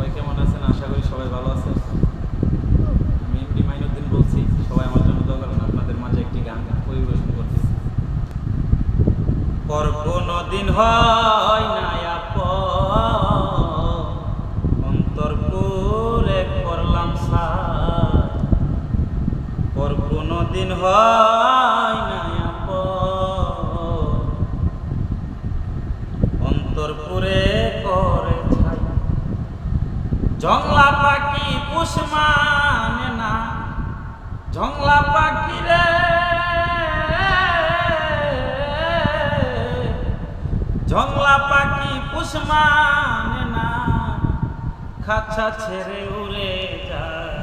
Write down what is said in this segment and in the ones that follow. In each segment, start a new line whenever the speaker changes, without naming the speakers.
সবাই কেমন আছেন? আশা করি সবাই ভালো আছেন। আমি এমডি মাইনুদ্দিন বলছি। সবাই আমার জন্য দোয়া করবেন। আপনাদের মাঝে একটি গান পরিবেশন করতেছি। পর কোনদিন হয় না আপন, অন্তর পুরে করলাম সার। পর কোনদিন হয় না আপন, অন্তর পুরে করে ছাই। জংলা পাখি পুষ মানে না, জংলা পাখি রে, জংলা পাখি পুষ মানে না, খাঁচা ছেড়ে উড়ে যায়।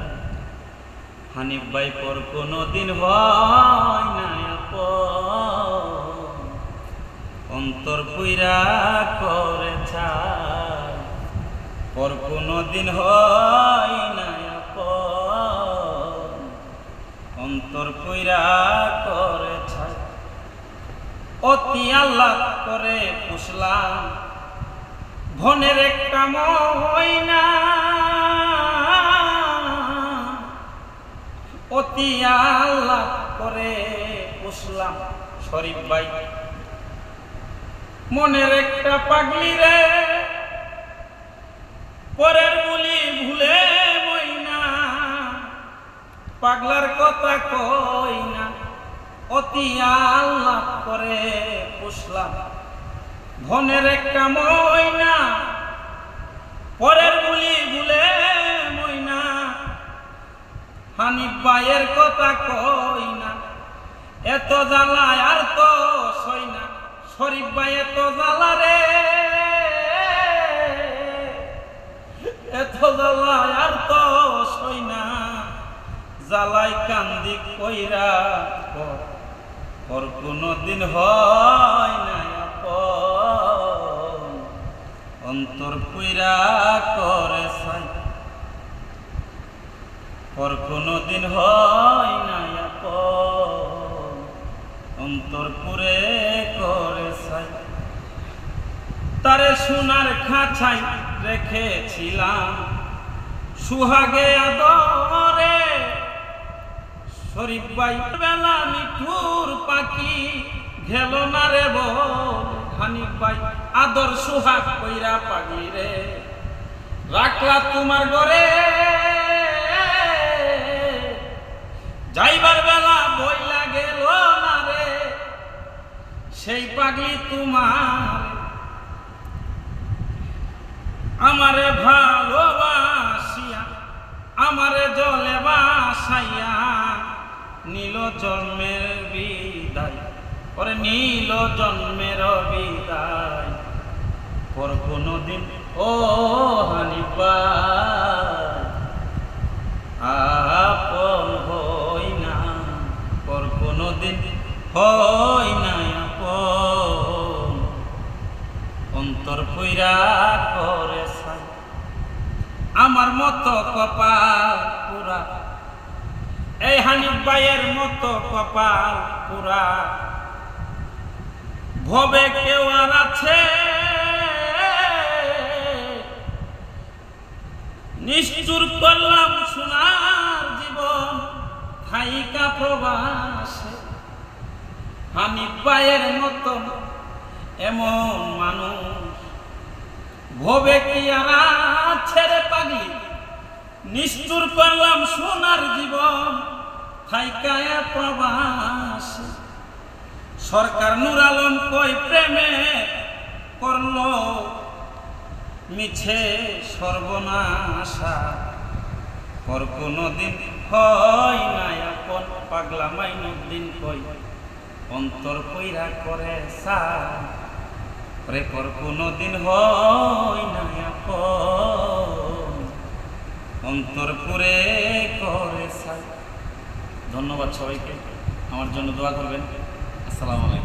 হানিফ ভাই পর কোনদিন হয় না আপন, অন্তর পুইরা করে ছাই। পর কোনদিন হয় না আপন, অন্তর পুইরা করে ছাই। অতি আল্লাহ করে পুষলাম ধনের একটা ময়না, অতি আল্লাহ করে পুষলাম শরীফ ভাই মনের একটা পাগলি রে। পরের বলি ভুলে মইনা, পাগলার কথা কই না। অতি আল্লাহ করে পুষলাম ধনের একটা ময়না, পরের বলি ভুলে মইনা। হানিফ ভাইয়ের কথা কই না, এত জ্বালায় আর তো সই না। শরীফ ভাই এত জ্বালা রে, এত জ্বালায় আর তো সই না। জ্বালাই কান্দি কইরা পর কোনদিন হয় না আপন, অন্তর পুইরা করে ছাই। পর কোনদিন হয় না আপন, অন্তর পুরে করে ছাই। তারে সোনার খাঁচাই রেখেছিলাম সুহাগে আদরে। শরীফ ভাই বেলা মিঠুর পাখি গেল না রে বল। হানিফ ভাই আদর সুহাগ কইরা পাগলি রে রাখলা তোমার ঘরে। যাইবার বেলা বইলা গেল না রে সেই পাগলি তোমার। আমারে ভালোবাসিয়া আমারে জলে বাসাইয়া নীল জন্মের বিদায়, পরে নীল জন্মের বিদায়। পর কোনদিন ও হানিফ ভাই আপন হই না, পর কোনদিন হই না আপন, অন্তর পুইরা করে ছাই। আমার মতো কপাল পুরা, এই হানিফ ভাইয়ের মতো কপাল পুরা ভবে কেউ আর আছে? নিষ্ঠুর করলাম সোনার জীবন থাইকা প্রবাসে। হানিফ ভাইয়ের মতো এমন মানুষ ভবে কি আর আছে রে পাগলি? নিষ্ঠুর করলাম সোনার জীবন থাইকা প্রবাসে। সরকার নূর আলম কই প্রেমে করলো মিছে সর্বনাশা। পর কোনদিন হয় না আপন, পাগলা মাইনুদ্দিন কই অন্তর কইরা করে সারে। পর কোনদিন হয় না আপন, অন্তর পুরে করে ছাই। ধন্যবাদ সবাইকে, আমার জন্য দোয়া করবেন। আসসালামু আলাইকুম।